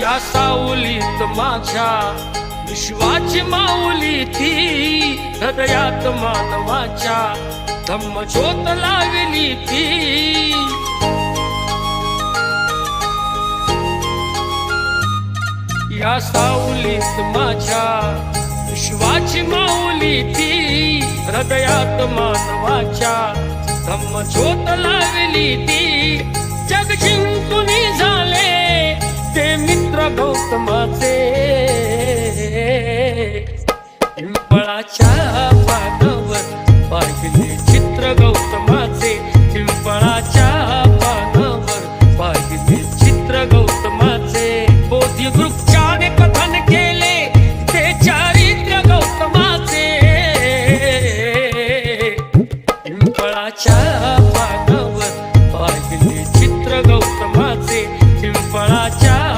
या सावलीत माझ्या विश्वाची माऊली ती, हृदयात मानवाच्या धम्मज्योत लावली ती. या सावलीत माझ्या विश्वाची माऊली ती, हृदयात मानवाच्या धम्मज्योत लावली ती. जग जिंकून झाले ते मित्र गौतमाचे,